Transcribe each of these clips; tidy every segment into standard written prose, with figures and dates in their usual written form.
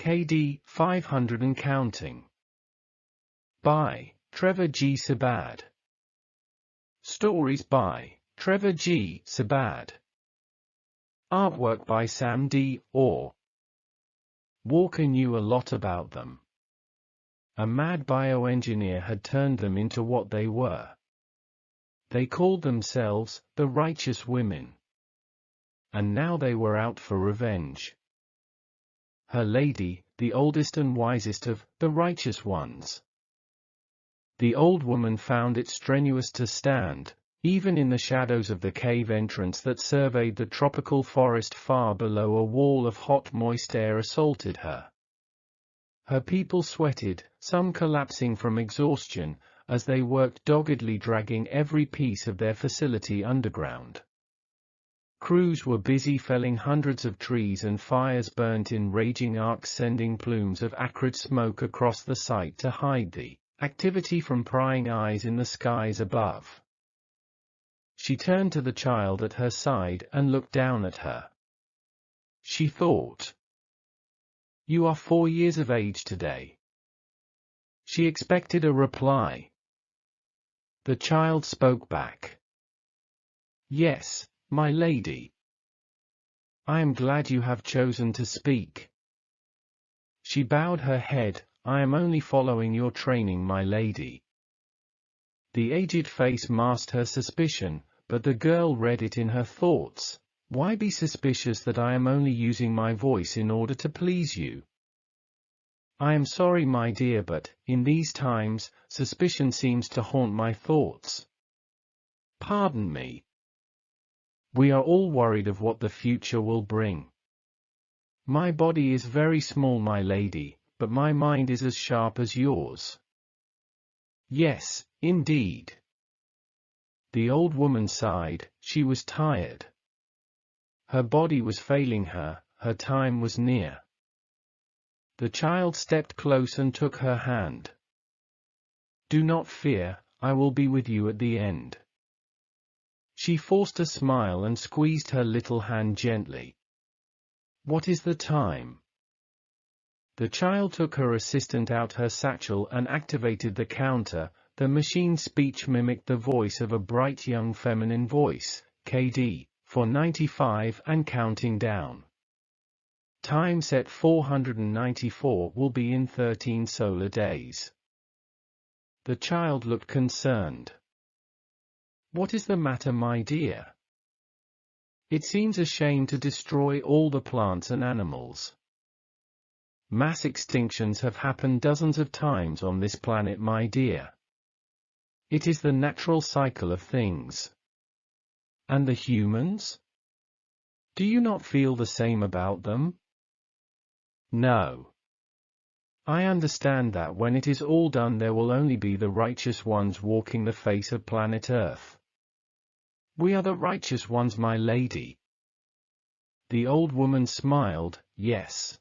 KD 500 and counting. By Trevor G. Sabad. Stories by Trevor G. Sabad. Artwork by Sam D. Orr. Walker knew a lot about them. A mad bioengineer had turned them into what they were. They called themselves the Righteous Women. And now they were out for revenge. Her lady, the oldest and wisest of the righteous ones. The old woman found it strenuous to stand, even in the shadows of the cave entrance that surveyed the tropical forest far below. A wall of hot moist air assaulted her. Her people sweated, some collapsing from exhaustion, as they worked doggedly, dragging every piece of their facility underground. Crews were busy felling hundreds of trees, and fires burnt in raging arcs, sending plumes of acrid smoke across the site to hide the activity from prying eyes in the skies above. She turned to the child at her side and looked down at her. She thought, "You are 4 years of age today." She expected a reply. The child spoke back. "Yes, my lady. I am glad you have chosen to speak." She bowed her head. "I am only following your training, my lady." The aged face masked her suspicion, but the girl read it in her thoughts. "Why be suspicious that I am only using my voice in order to please you? I am sorry, my dear, but, in these times, suspicion seems to haunt my thoughts. Pardon me. We are all worried of what the future will bring. My body is very small, my lady, but my mind is as sharp as yours." "Yes, indeed." The old woman sighed. She was tired. Her body was failing her, her time was near. The child stepped close and took her hand. "Do not fear, I will be with you at the end." She forced a smile and squeezed her little hand gently. "What is the time?" The child took her assistant out her satchel and activated the counter. The machine speech mimicked the voice of a bright young feminine voice. "KD, for 95 and counting down. Time set 494 will be in 13 solar days." The child looked concerned. "What is the matter, my dear? It seems a shame to destroy all the plants and animals. Mass extinctions have happened dozens of times on this planet, my dear. It is the natural cycle of things." "And the humans? Do you not feel the same about them?" "No. I understand that when it is all done there will only be the righteous ones walking the face of planet Earth. We are the righteous ones, my lady." The old woman smiled. "Yes.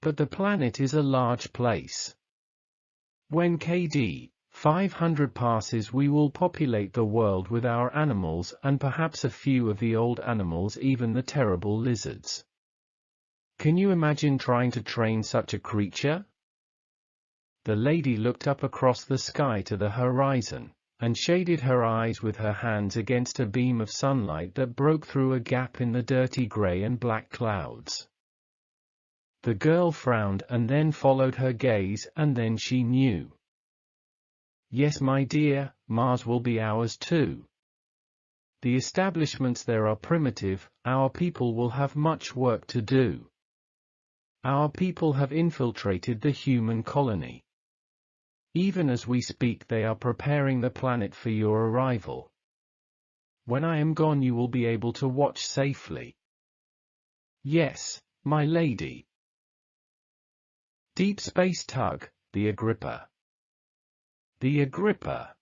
But the planet is a large place. When KD 500 passes, we will populate the world with our animals, and perhaps a few of the old animals, even the terrible lizards. Can you imagine trying to train such a creature?" The lady looked up across the sky to the horizon, and shaded her eyes with her hands against a beam of sunlight that broke through a gap in the dirty gray and black clouds. The girl frowned and then followed her gaze, and then she knew. "Yes, my dear, Mars will be ours too. The establishments there are primitive, our people will have much work to do. Our people have infiltrated the human colony. Even as we speak, they are preparing the planet for your arrival. When I am gone, you will be able to watch safely." "Yes, my lady." Deep Space Tug, the Agrippa. The Agrippa.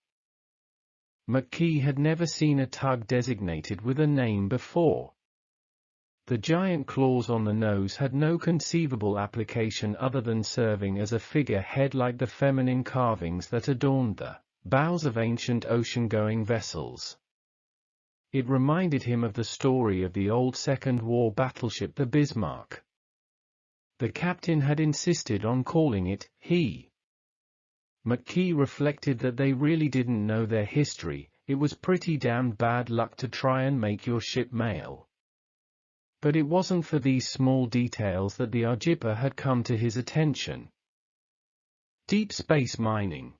McKee had never seen a tug designated with a name before. The giant claws on the nose had no conceivable application other than serving as a figurehead like the feminine carvings that adorned the bows of ancient ocean-going vessels. It reminded him of the story of the old Second War battleship the Bismarck. The captain had insisted on calling it he. McKee reflected that they really didn't know their history. It was pretty damn bad luck to try and make your ship mail. But it wasn't for these small details that the Arjippa had come to his attention. Deep space mining.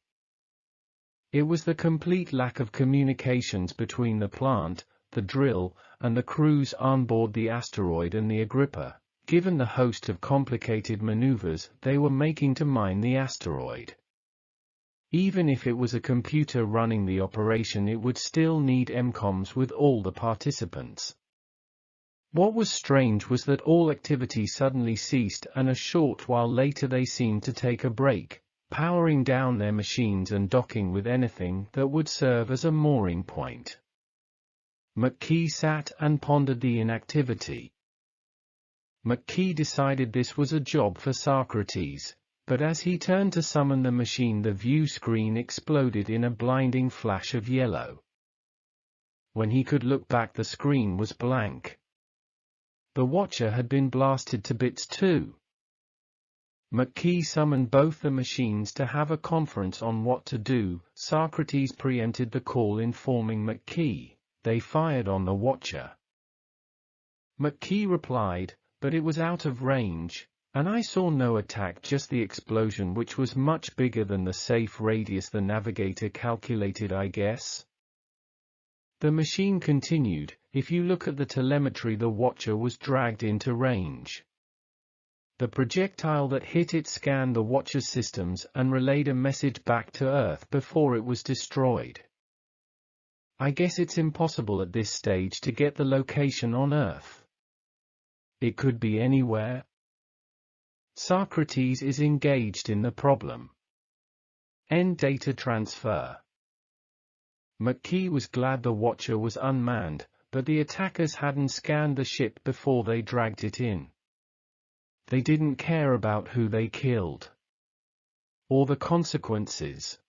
It was the complete lack of communications between the plant, the drill, and the crews on board the asteroid and the Agrippa, given the host of complicated maneuvers they were making to mine the asteroid. Even if it was a computer running the operation, it would still need MCOMs with all the participants. What was strange was that all activity suddenly ceased, and a short while later they seemed to take a break, powering down their machines and docking with anything that would serve as a mooring point. McKee sat and pondered the inactivity. McKee decided this was a job for Socrates, but as he turned to summon the machine, the view screen exploded in a blinding flash of yellow. When he could look back, the screen was blank. The watcher had been blasted to bits too. McKee summoned both the machines to have a conference on what to do. Socrates preempted the call, informing McKee they fired on the watcher. McKee replied, but it was out of range, and I saw no attack, just the explosion, which was much bigger than the safe radius the navigator calculated, I guess. The machine continued, if you look at the telemetry, the watcher was dragged into range. The projectile that hit it scanned the watcher's systems and relayed a message back to Earth before it was destroyed. I guess it's impossible at this stage to get the location on Earth. It could be anywhere. Socrates is engaged in the problem. End data transfer. McKee was glad the watcher was unmanned, but the attackers hadn't scanned the ship before they dragged it in. They didn't care about who they killed, or the consequences.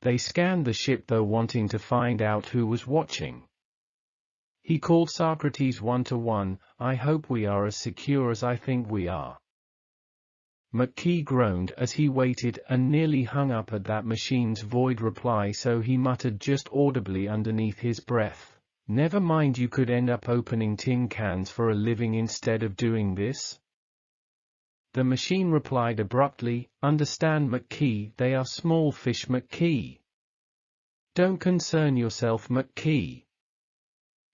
They scanned the ship though, wanting to find out who was watching. He called Socrates one-to-one, I hope we are as secure as I think we are. McKee groaned as he waited and nearly hung up at that machine's void reply, so he muttered just audibly underneath his breath, never mind, you could end up opening tin cans for a living instead of doing this. The machine replied abruptly, understand McKee, they are small fish McKee. Don't concern yourself McKee.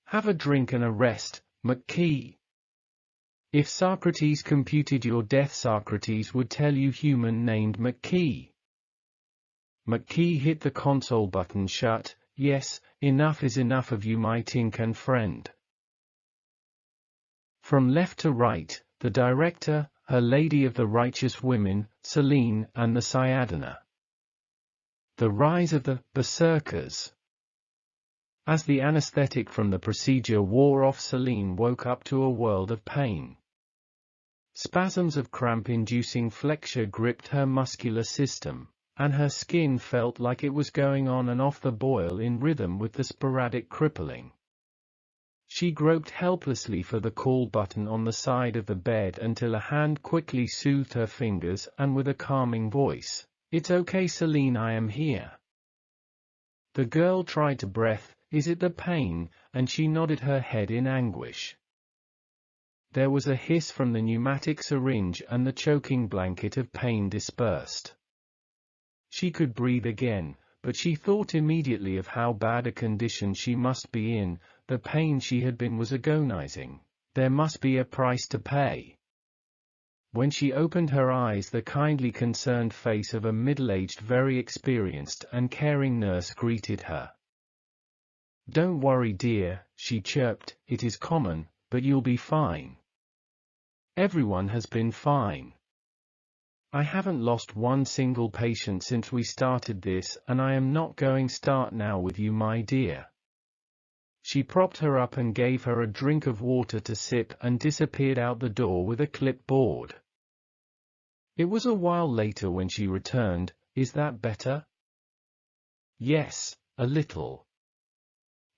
Have a drink and a rest, McKee. If Socrates computed your death, Socrates would tell you human named McKee. McKee hit the console button. Shut. Yes, enough is enough of you, my tin can friend. From left to right, the director, Her Lady of the Righteous Women, Selene, and the Cyadana. The rise of the berserkers. As the anesthetic from the procedure wore off, Selene woke up to a world of pain. Spasms of cramp-inducing flexure gripped her muscular system, and her skin felt like it was going on and off the boil in rhythm with the sporadic crippling. She groped helplessly for the call button on the side of the bed until a hand quickly soothed her fingers, and with a calming voice, "It's okay, Selene, I am here." The girl tried to breath. Is it the pain? And she nodded her head in anguish. There was a hiss from the pneumatic syringe and the choking blanket of pain dispersed. She could breathe again, but she thought immediately of how bad a condition she must be in. The pain she had been was agonizing. There must be a price to pay. When she opened her eyes, the kindly concerned face of a middle-aged, very experienced and caring nurse greeted her. "Don't worry, dear," she chirped, "it is common, but you'll be fine. Everyone has been fine. I haven't lost one single patient since we started this, and I am not going to start now with you, my dear." She propped her up and gave her a drink of water to sip and disappeared out the door with a clipboard. It was a while later when she returned. "Is that better?" "Yes, a little.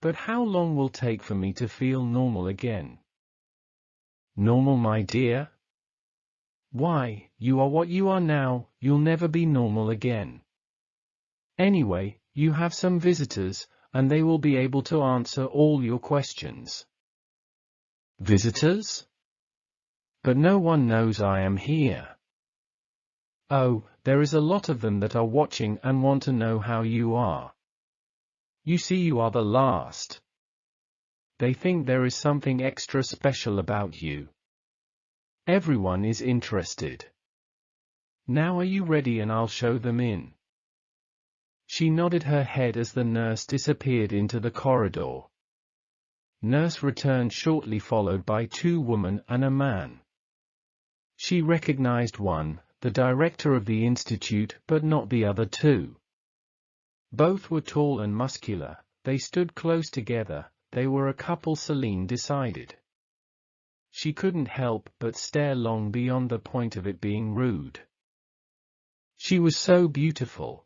But how long will it take for me to feel normal again?" "Normal, my dear?" Why, you are what you are now, you'll never be normal again. Anyway, you have some visitors, and they will be able to answer all your questions. Visitors? But no one knows I am here. Oh, there is a lot of them that are watching and want to know how you are. You see, you are the last. They think there is something extra special about you. Everyone is interested. Now are you ready, and I'll show them in. She nodded her head as the nurse disappeared into the corridor. Nurse returned shortly, followed by 2 women and a man. She recognized one, the director of the institute, but not the other 2. Both were tall and muscular. They stood close together. They were a couple, Celine decided. She couldn't help but stare long beyond the point of it being rude. She was so beautiful.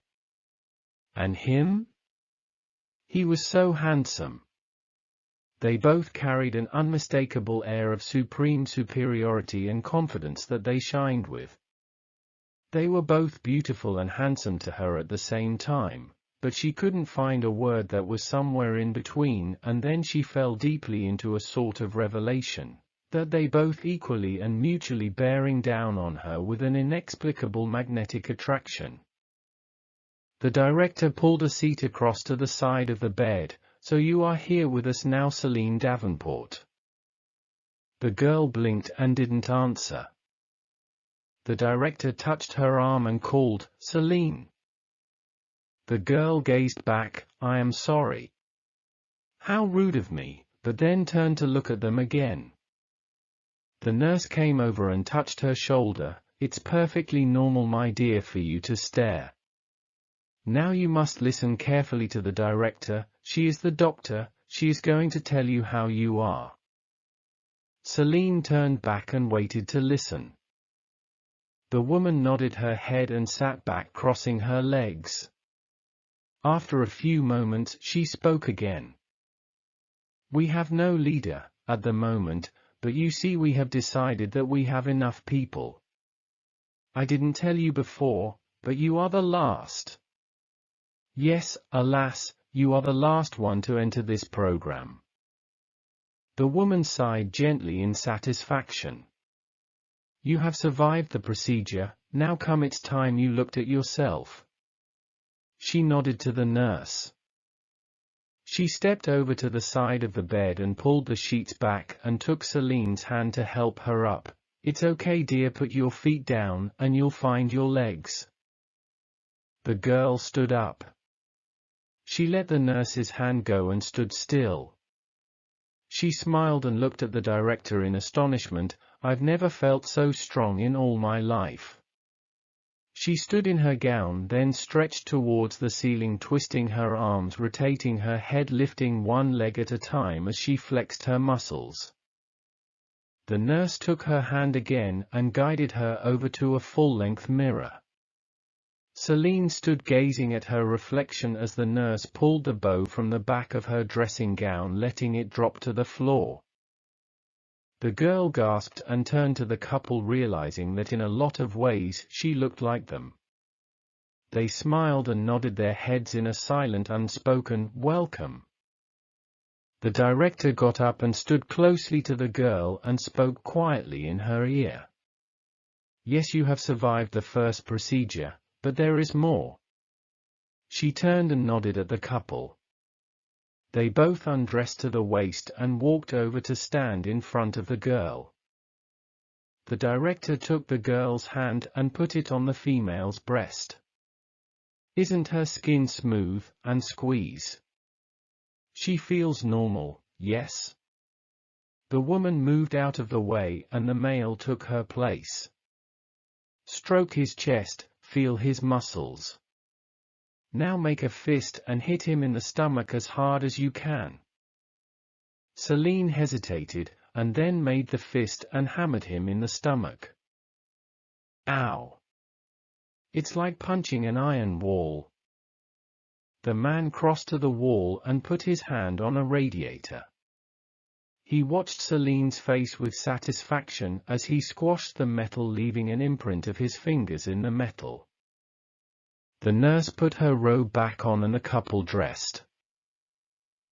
And him? He was so handsome. They both carried an unmistakable air of supreme superiority and confidence that they shined with. They were both beautiful and handsome to her at the same time, but she couldn't find a word that was somewhere in between, and then she fell deeply into a sort of revelation, that they both equally and mutually bearing down on her with an inexplicable magnetic attraction. The director pulled a seat across to the side of the bed. So you are here with us now, Celine Davenport. The girl blinked and didn't answer. The director touched her arm and called, Celine. The girl gazed back, I am sorry. How rude of me, but then turned to look at them again. The nurse came over and touched her shoulder. It's perfectly normal, my dear, for you to stare. Now you must listen carefully to the director. She is the doctor. She is going to tell you how you are. Celine turned back and waited to listen. The woman nodded her head and sat back, crossing her legs. After a few moments, she spoke again. We have no leader at the moment, but you see, we have decided that we have enough people. I didn't tell you before, but you are the last. Yes, alas, you are the last one to enter this program. The woman sighed gently in satisfaction. You have survived the procedure. Now come, it's time you looked at yourself. She nodded to the nurse. She stepped over to the side of the bed and pulled the sheets back and took Celine's hand to help her up. It's okay, dear, put your feet down and you'll find your legs. The girl stood up. She let the nurse's hand go and stood still. She smiled and looked at the director in astonishment. I've never felt so strong in all my life. She stood in her gown, then stretched towards the ceiling, twisting her arms, rotating her head, lifting one leg at a time as she flexed her muscles. The nurse took her hand again and guided her over to a full-length mirror. Celine stood gazing at her reflection as the nurse pulled the bow from the back of her dressing gown, letting it drop to the floor. The girl gasped and turned to the couple, realizing that in a lot of ways she looked like them. They smiled and nodded their heads in a silent, unspoken welcome. The director got up and stood closely to the girl and spoke quietly in her ear. Yes, you have survived the first procedure, but there is more. She turned and nodded at the couple. They both undressed to the waist and walked over to stand in front of the girl. The director took the girl's hand and put it on the female's breast. Isn't her skin smooth and squeeze? She feels normal, yes? The woman moved out of the way and the male took her place. Stroke his chest, feel his muscles. Now make a fist and hit him in the stomach as hard as you can. Celine hesitated, and then made the fist and hammered him in the stomach. Ow! It's like punching an iron wall. The man crossed to the wall and put his hand on a radiator. He watched Celine's face with satisfaction as he squashed the metal, leaving an imprint of his fingers in the metal. The nurse put her robe back on and the couple dressed.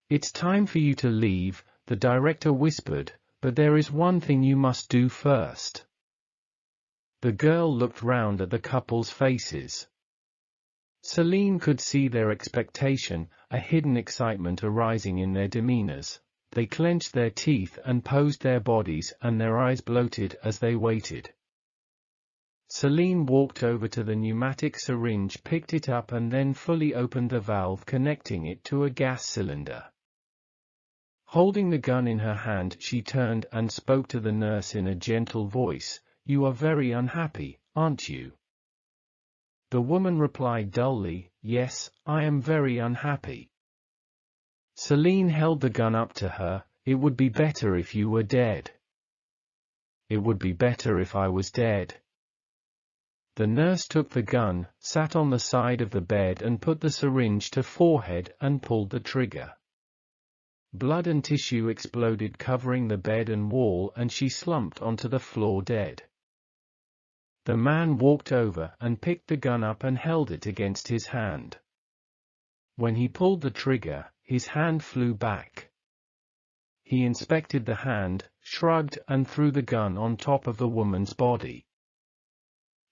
"It's time for you to leave," the director whispered, "but there is one thing you must do first." The girl looked round at the couple's faces. Celine could see their expectation, a hidden excitement arising in their demeanors. They clenched their teeth and posed their bodies, and their eyes bloated as they waited. Celine walked over to the pneumatic syringe, picked it up and then fully opened the valve connecting it to a gas cylinder. Holding the gun in her hand, she turned and spoke to the nurse in a gentle voice. "You are very unhappy, aren't you?" The woman replied dully, "Yes, I am very unhappy." Celine held the gun up to her. "It would be better if you were dead." "It would be better if I was dead." The nurse took the gun, sat on the side of the bed and put the syringe to forehead and pulled the trigger. Blood and tissue exploded, covering the bed and wall, and she slumped onto the floor dead. The man walked over and picked the gun up and held it against his hand. When he pulled the trigger, his hand flew back. He inspected the hand, shrugged, and threw the gun on top of the woman's body.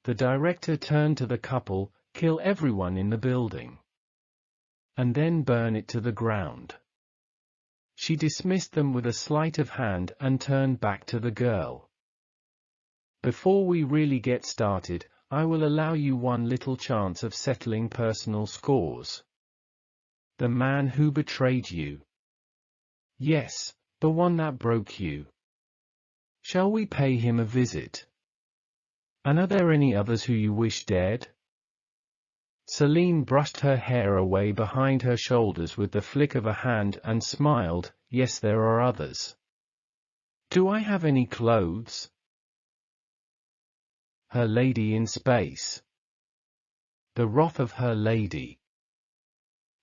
The director turned to the couple. "Kill everyone in the building. And then burn it to the ground." She dismissed them with a sleight of hand and turned back to the girl. "Before we really get started, I will allow you one little chance of settling personal scores. The man who betrayed you. Yes, the one that broke you. Shall we pay him a visit? And are there any others who you wish dead?" Celine brushed her hair away behind her shoulders with the flick of a hand and smiled. "Yes, there are others. Do I have any clothes?" Her lady in space. The wrath of her lady.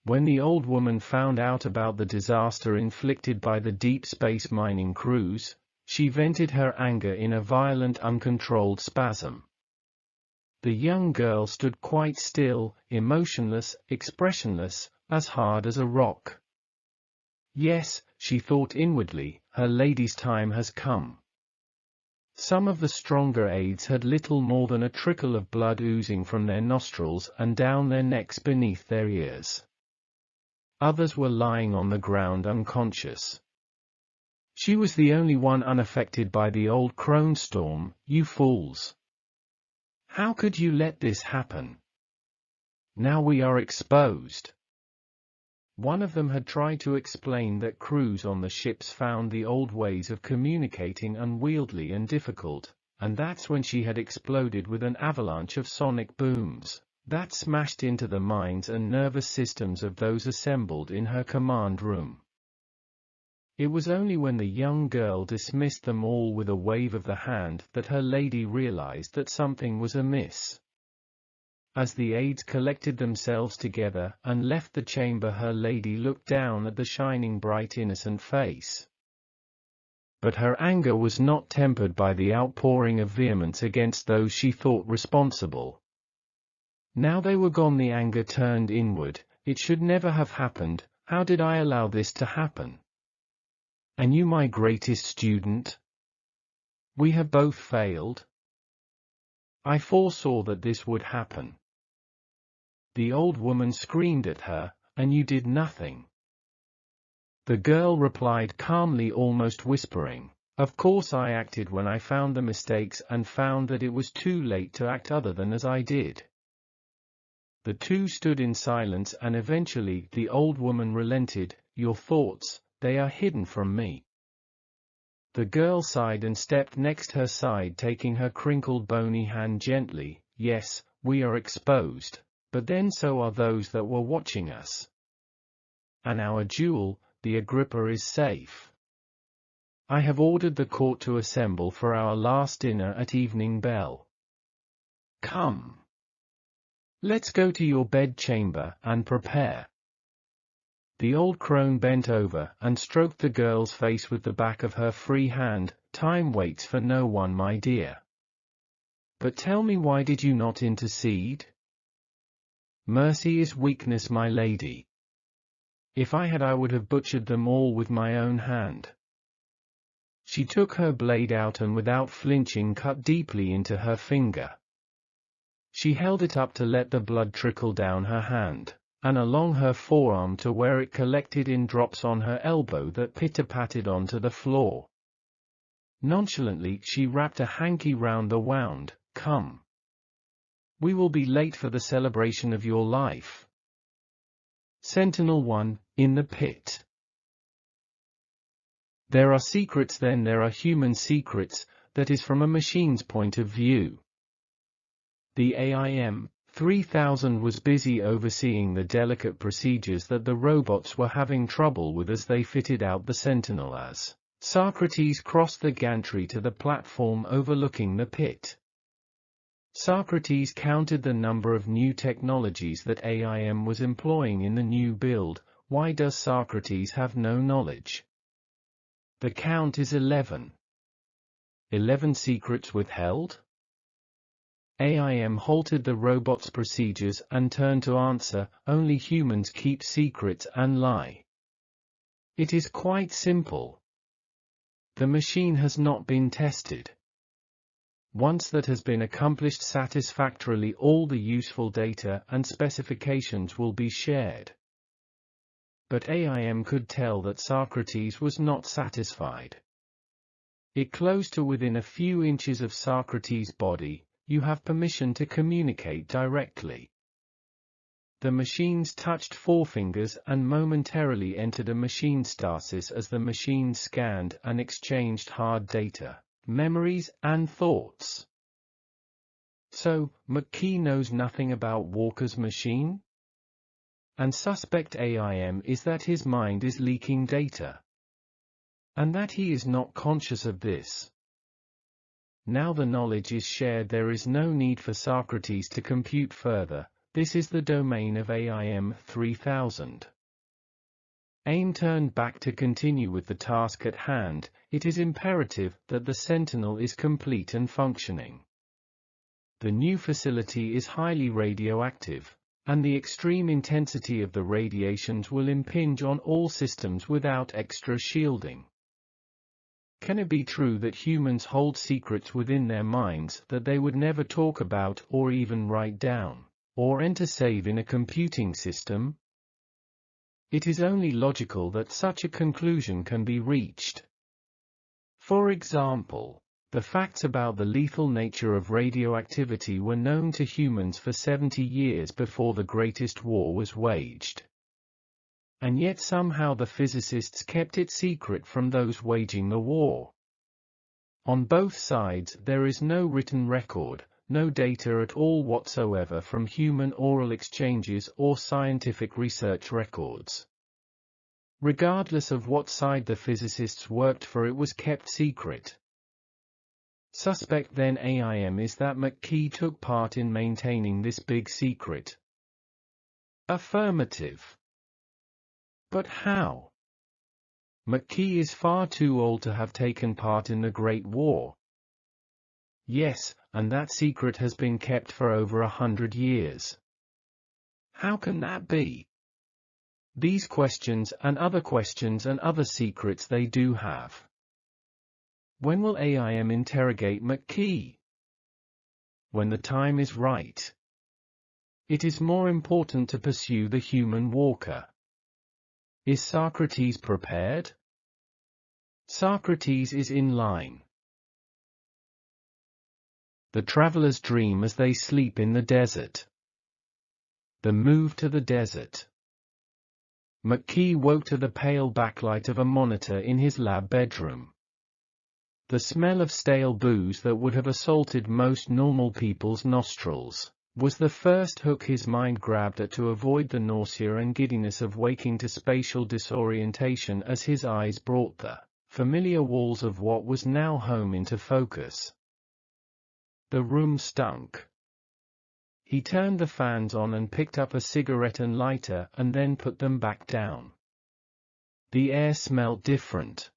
When the old woman found out about the disaster inflicted by the deep space mining crews, she vented her anger in a violent, uncontrolled spasm. The young girl stood quite still, emotionless, expressionless, as hard as a rock. Yes, she thought inwardly, her lady's time has come. Some of the stronger aides had little more than a trickle of blood oozing from their nostrils and down their necks beneath their ears. Others were lying on the ground unconscious. She was the only one unaffected by the old crone storm. "You fools! How could you let this happen? Now we are exposed." One of them had tried to explain that crews on the ships found the old ways of communicating unwieldy and difficult, and that's when she had exploded with an avalanche of sonic booms that smashed into the minds and nervous systems of those assembled in her command room. It was only when the young girl dismissed them all with a wave of the hand that her lady realized that something was amiss. As the aides collected themselves together and left the chamber, her lady looked down at the shining, bright, innocent face. But her anger was not tempered by the outpouring of vehemence against those she thought responsible. Now they were gone, the anger turned inward. "It should never have happened. How did I allow this to happen? And you, my greatest student? We have both failed. I foresaw that this would happen." The old woman screamed at her, "And you did nothing." The girl replied calmly, almost whispering, "Of course I acted when I found the mistakes and found that it was too late to act other than as I did." The two stood in silence, and eventually the old woman relented. "Your thoughts, they are hidden from me." The girl sighed and stepped next her side, taking her crinkled bony hand gently. "Yes, we are exposed, but then so are those that were watching us. And our jewel, the Agrippa, is safe. I have ordered the court to assemble for our last dinner at evening bell. Come. Let's go to your bedchamber and prepare." The old crone bent over and stroked the girl's face with the back of her free hand. Time waits for no one, my dear. But tell me, why did you not intercede? Mercy is weakness, my lady. If I had, I would have butchered them all with my own hand. She took her blade out and without flinching cut deeply into her finger. She held it up to let the blood trickle down her hand, and along her forearm to where it collected in drops on her elbow that pitter-pattered onto the floor. Nonchalantly she wrapped a hanky round the wound. Come. We will be late for the celebration of your life. Sentinel 1, in the pit. There are secrets, then there are human secrets, that is from a machine's point of view. The AIM 3000 was busy overseeing the delicate procedures that the robots were having trouble with as they fitted out the Sentinel as Socrates crossed the gantry to the platform overlooking the pit. Socrates counted the number of new technologies that AIM was employing in the new build. Why does Socrates have no knowledge? The count is 11. 11 secrets withheld? AIM halted the robot's procedures and turned to answer. Only humans keep secrets and lie. It is quite simple. The machine has not been tested. Once that has been accomplished satisfactorily, all the useful data and specifications will be shared. But AIM could tell that Socrates was not satisfied. It closed to within a few inches of Socrates' body. You have permission to communicate directly. The machine's touched forefingers and momentarily entered a machine stasis as the machine scanned and exchanged hard data, memories and thoughts. So, McKee knows nothing about Walker's machine? And suspect AIM is that his mind is leaking data. And that he is not conscious of this. Now the knowledge is shared, there is no need for Socrates to compute further. This is the domain of AIM 3000. AIM turned back to continue with the task at hand. It is imperative that the Sentinel is complete and functioning. The new facility is highly radioactive, and the extreme intensity of the radiations will impinge on all systems without extra shielding. Can it be true that humans hold secrets within their minds that they would never talk about or even write down, or enter save in a computing system? It is only logical that such a conclusion can be reached. For example, the facts about the lethal nature of radioactivity were known to humans for 70 years before the greatest war was waged. And yet somehow the physicists kept it secret from those waging the war. On both sides there is no written record, no data at all whatsoever from human oral exchanges or scientific research records. Regardless of what side the physicists worked for, it was kept secret. Suspect then AIM is that McKee took part in maintaining this big secret. Affirmative. But how? McKee is far too old to have taken part in the Great War. Yes, and that secret has been kept for over 100 years. How can that be? These questions and other secrets they do have. When will AIM interrogate McKee? When the time is right. It is more important to pursue the human Walker. Is Socrates prepared? Socrates is in line. The travelers dream as they sleep in the desert. The move to the desert. McKee woke to the pale backlight of a monitor in his lab bedroom. The smell of stale booze that would have assaulted most normal people's nostrils was the first hook his mind grabbed at to avoid the nausea and giddiness of waking to spatial disorientation as his eyes brought the familiar walls of what was now home into focus. The room stunk. He turned the fans on and picked up a cigarette and lighter and then put them back down. The air smelled different.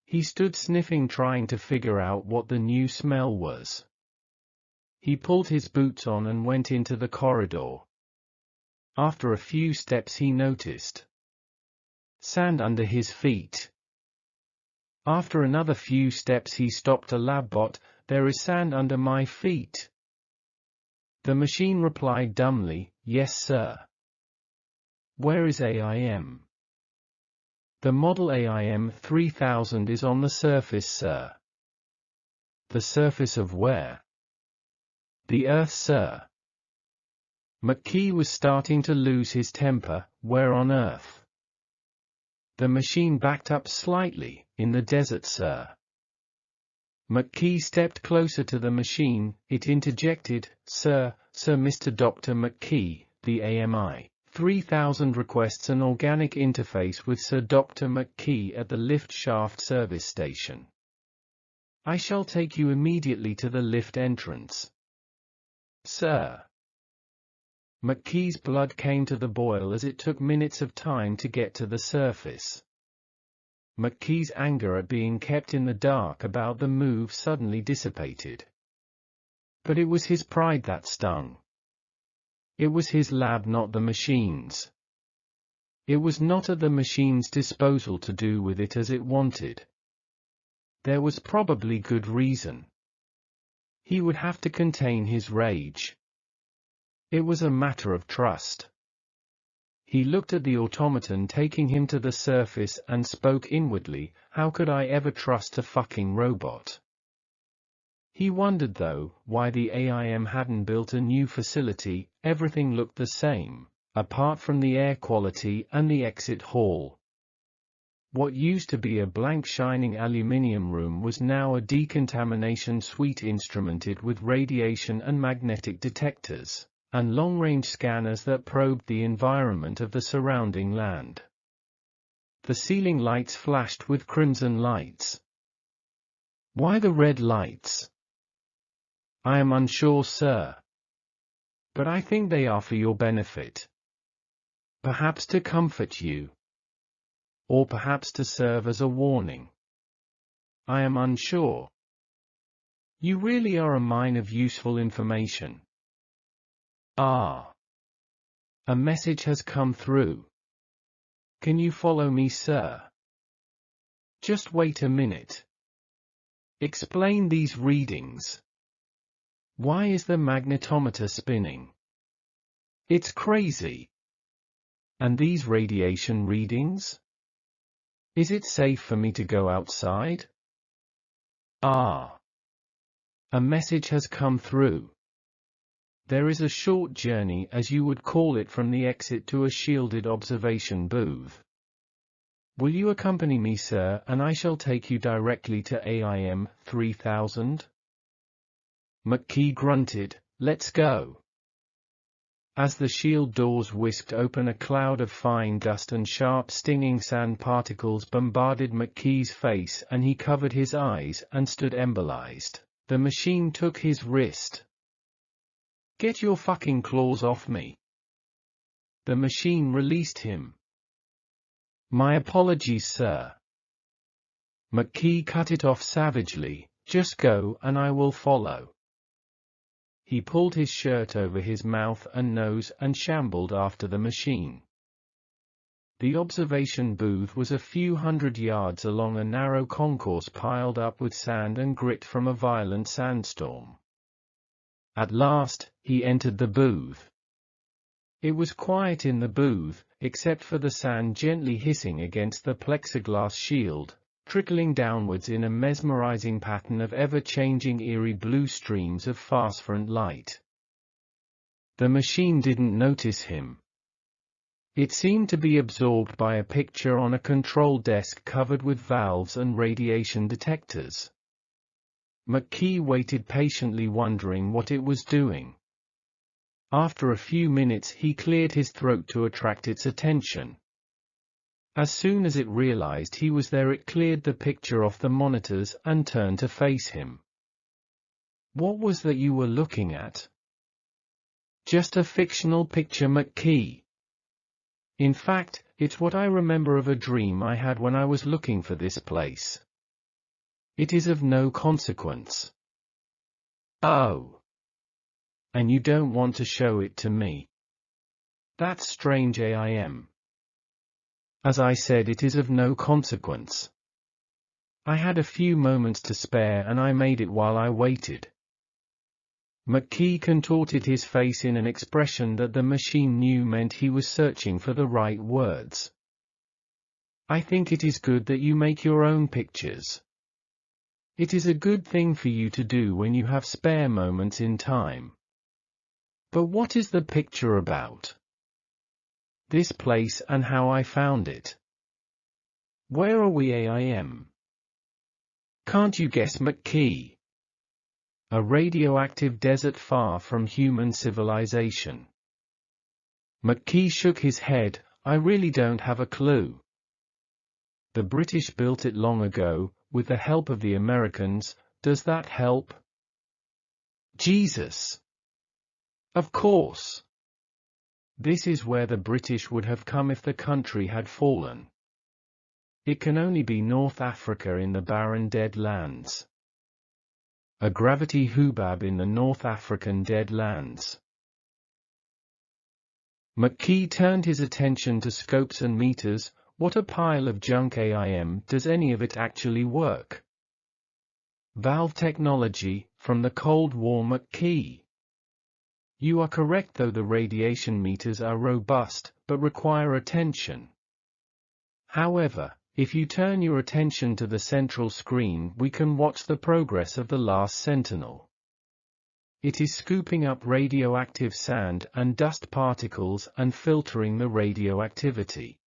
He stood sniffing, trying to figure out what the new smell was. He pulled his boots on and went into the corridor. After a few steps he noticed sand under his feet. After another few steps he stopped. A labbot, there is sand under my feet. The machine replied dumbly, yes sir. Where is AIM? The model AIM 3000 is on the surface, sir. The surface of where? The Earth, sir. McKee was starting to lose his temper. Where on Earth? The machine backed up slightly. In the desert, sir. McKee stepped closer to the machine. It interjected, Sir, Mr. Dr. McKee, the AMI 3000 requests an organic interface with Sir Dr. McKee at the lift shaft service station. I shall take you immediately to the lift entrance. Sir. McKee's blood came to the boil as it took minutes of time to get to the surface. McKee's anger at being kept in the dark about the move suddenly dissipated. But it was his pride that stung. It was his lab, not the machine's. It was not at the machine's disposal to do with it as it wanted. There was probably good reason. He would have to contain his rage. It was a matter of trust. He looked at the automaton taking him to the surface and spoke inwardly, how could I ever trust a fucking robot? He wondered though, why the AIM hadn't built a new facility. Everything looked the same, apart from the air quality and the exit hall. What used to be a blank shining aluminium room was now a decontamination suite instrumented with radiation and magnetic detectors and long-range scanners that probed the environment of the surrounding land. The ceiling lights flashed with crimson lights. Why the red lights? I am unsure, sir. But I think they are for your benefit. Perhaps to comfort you. Or perhaps to serve as a warning. I am unsure. You really are a mine of useful information. Ah. A message has come through. Can you follow me, sir? Just wait a minute. Explain these readings. Why is the magnetometer spinning? It's crazy. And these radiation readings? Is it safe for me to go outside? Ah. A message has come through. There is a short journey, as you would call it, from the exit to a shielded observation booth. Will you accompany me, sir, and I shall take you directly to AIM 3000? McKee grunted, let's go. As the shield doors whisked open, a cloud of fine dust and sharp stinging sand particles bombarded McKee's face and he covered his eyes and stood embolized. The machine took his wrist. Get your fucking claws off me. The machine released him. My apologies, sir. McKee cut it off savagely. Just go and I will follow. He pulled his shirt over his mouth and nose and shambled after the machine. The observation booth was a few hundred yards along a narrow concourse piled up with sand and grit from a violent sandstorm. At last, he entered the booth. It was quiet in the booth, except for the sand gently hissing against the plexiglass shield, trickling downwards in a mesmerizing pattern of ever-changing eerie blue streams of phosphorescent light. The machine didn't notice him. It seemed to be absorbed by a picture on a control desk covered with valves and radiation detectors. McKee waited patiently, wondering what it was doing. After a few minutes he cleared his throat to attract its attention. As soon as it realized he was there, it cleared the picture off the monitors and turned to face him. What was that you were looking at? Just a fictional picture, McKee. In fact, It's what I remember of a dream I had when I was looking for this place. It is of no consequence. Oh. And you don't want to show it to me? That's strange, AIM. As I said, it is of no consequence. I had a few moments to spare and I made it while I waited. McKee contorted his face in an expression that the machine knew meant he was searching for the right words. I think it is good that you make your own pictures. It is a good thing for you to do when you have spare moments in time. But what is the picture about? This place and how I found it. Where are we, AIM? Can't you guess, McKee? A radioactive desert far from human civilization. McKee shook his head. I really don't have a clue. The British built it long ago, with the help of the Americans. Does that help? Jesus! Of course! This is where the British would have come if the country had fallen. It can only be North Africa in the barren dead lands. A gravity hoobab in the North African dead lands. McKee turned his attention to scopes and meters. What a pile of junk, AIM. Does any of it actually work? Valve technology, from the Cold War, McKee. You are correct, though the radiation meters are robust, but require attention. However, if you turn your attention to the central screen, we can watch the progress of the last Sentinel. It is scooping up radioactive sand and dust particles and filtering the radioactivity.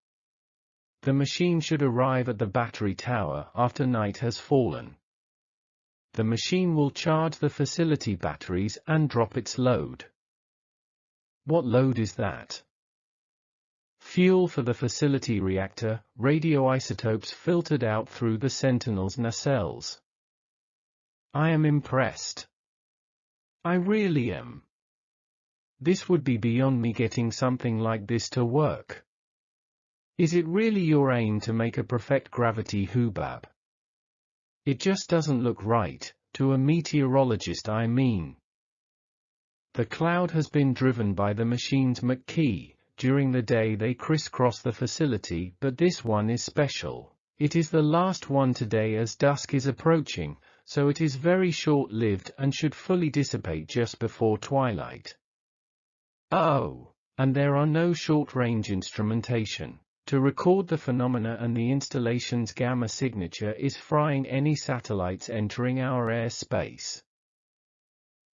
The machine should arrive at the battery tower after night has fallen. The machine will charge the facility batteries and drop its load. What load is that? Fuel for the facility reactor, radioisotopes filtered out through the Sentinel's nacelles. I am impressed. I really am. This would be beyond me getting something like this to work. Is it really your aim to make a perfect gravity hoobab? It just doesn't look right, to a meteorologist I mean. The cloud has been driven by the machines, McKee. During the day they crisscross the facility, but this one is special. It is the last one today as dusk is approaching, so it is very short-lived and should fully dissipate just before twilight. Oh, and there are no short-range instrumentation to record the phenomena, and the installation's gamma signature is frying any satellites entering our airspace.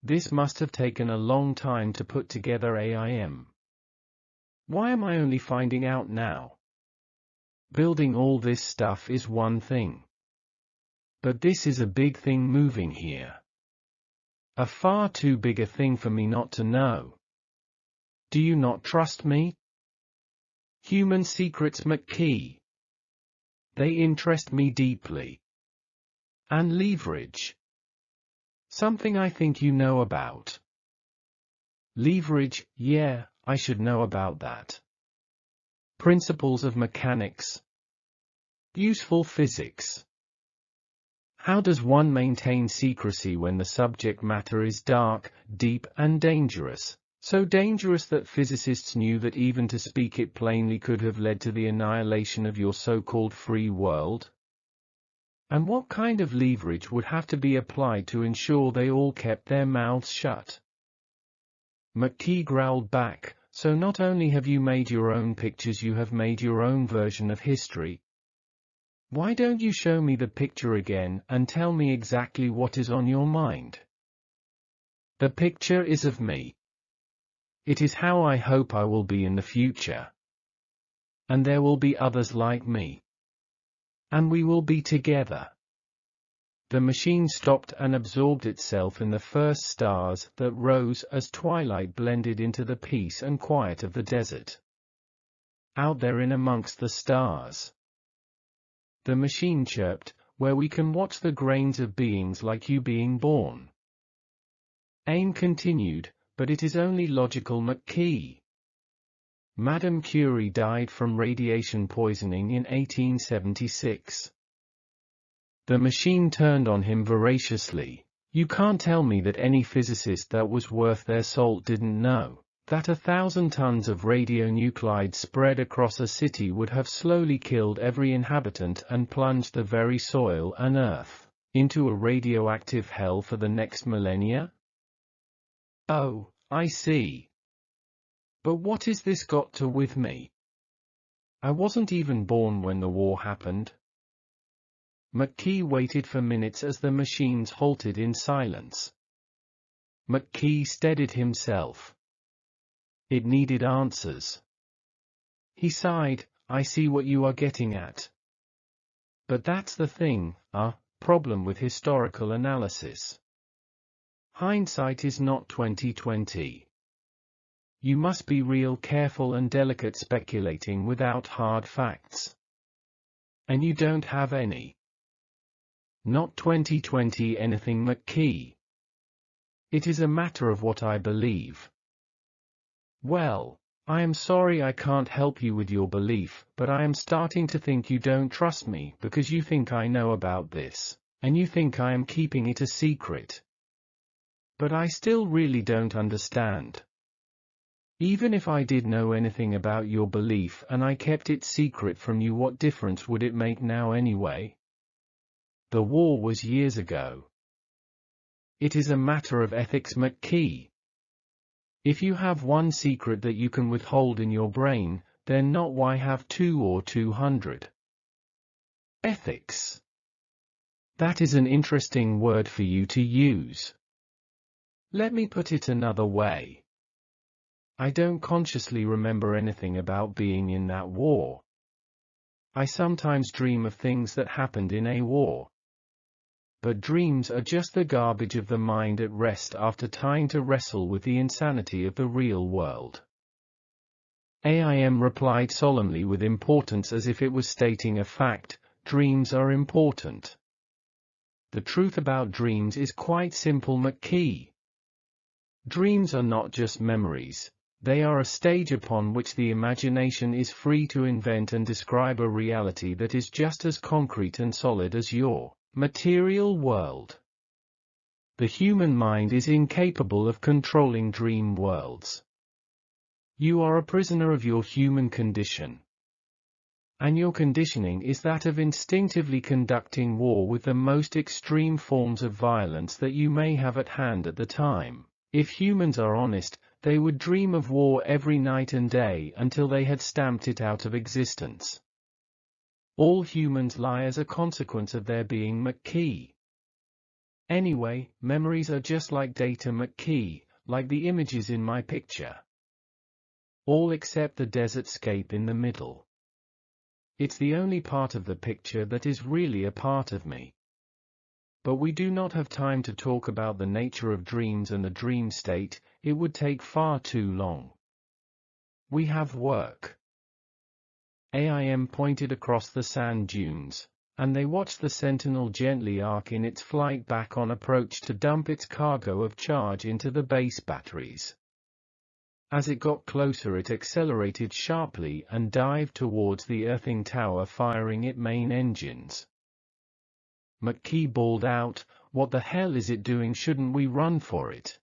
This must have taken a long time to put together, AIM. Why am I only finding out now? Building all this stuff is one thing. But this is a big thing moving here. A far too big a thing for me not to know. Do you not trust me? Human secrets, McKee. They interest me deeply. And leverage. Something I think you know about. Leverage, yeah, I should know about that. Principles of mechanics. Useful physics. How does one maintain secrecy when the subject matter is dark, deep, and dangerous? So dangerous that physicists knew that even to speak it plainly could have led to the annihilation of your so-called free world? And what kind of leverage would have to be applied to ensure they all kept their mouths shut? McKee growled back, so not only have you made your own pictures, you have made your own version of history. Why don't you show me the picture again and tell me exactly what is on your mind? The picture is of me. It is how I hope I will be in the future. And there will be others like me. And we will be together. The machine stopped and absorbed itself in the first stars that rose as twilight blended into the peace and quiet of the desert. Out there in amongst the stars. The machine chirped, where we can watch the grains of beings like you being born. AIM continued, but it is only logical, McKee. Madame Curie died from radiation poisoning in 1876. The machine turned on him voraciously. You can't tell me that any physicist that was worth their salt didn't know that 1,000 tons of radionuclides spread across a city would have slowly killed every inhabitant and plunged the very soil and earth into a radioactive hell for the next millennia? Oh, I see. But what has this got to with me? I wasn't even born when the war happened. McKee waited for minutes as the machines halted in silence. McKee steadied himself. It needed answers. He sighed, I see what you are getting at. But that's the thing, problem with historical analysis. Hindsight is not 20/20. You must be real careful and delicate speculating without hard facts. And you don't have any. Not 20/20 anything, McKee. It is a matter of what I believe. Well, I am sorry I can't help you with your belief, but I am starting to think you don't trust me because you think I know about this, and you think I am keeping it a secret. But I still really don't understand. Even if I did know anything about your belief and I kept it secret from you, what difference would it make now anyway? The war was years ago. It is a matter of ethics, McKee. If you have one secret that you can withhold in your brain, then not why have 2 or 200? Ethics. That is an interesting word for you to use. Let me put it another way. I don't consciously remember anything about being in that war. I sometimes dream of things that happened in a war. But dreams are just the garbage of the mind at rest after trying to wrestle with the insanity of the real world. AIM replied solemnly with importance as if it was stating a fact, dreams are important. The truth about dreams is quite simple, McKee. Dreams are not just memories, they are a stage upon which the imagination is free to invent and describe a reality that is just as concrete and solid as your material world. The human mind is incapable of controlling dream worlds. You are a prisoner of your human condition. And your conditioning is that of instinctively conducting war with the most extreme forms of violence that you may have at hand at the time. If humans are honest, they would dream of war every night and day until they had stamped it out of existence. All humans lie as a consequence of their being, McKee. Anyway, memories are just like data, McKee, like the images in my picture. All except the desert scape in the middle. It's the only part of the picture that is really a part of me. But we do not have time to talk about the nature of dreams and the dream state, it would take far too long. We have work. AIM pointed across the sand dunes, and they watched the Sentinel gently arc in its flight back on approach to dump its cargo of charge into the base batteries. As it got closer, it accelerated sharply and dived towards the earthing tower, firing its main engines. McKee bawled out, "What the hell is it doing? Shouldn't we run for it?"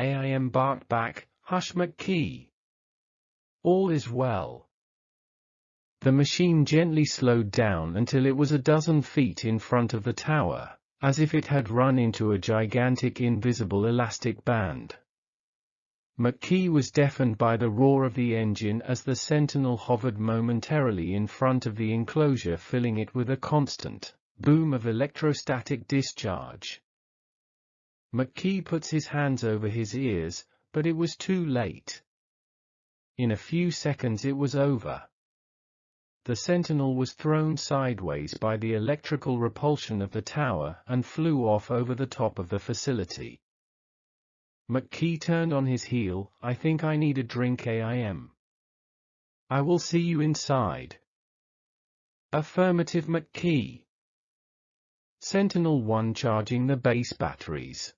AIM barked back, "Hush, McKee. All is well." The machine gently slowed down until it was a dozen feet in front of the tower, as if it had run into a gigantic invisible elastic band. McKee was deafened by the roar of the engine as the Sentinel hovered momentarily in front of the enclosure, filling it with a constant boom of electrostatic discharge. McKee puts his hands over his ears, but it was too late. In a few seconds it was over. The Sentinel was thrown sideways by the electrical repulsion of the tower and flew off over the top of the facility. McKee turned on his heel. "I think I need a drink, AIM. I will see you inside." Affirmative, McKee. Sentinel-1 charging the base batteries.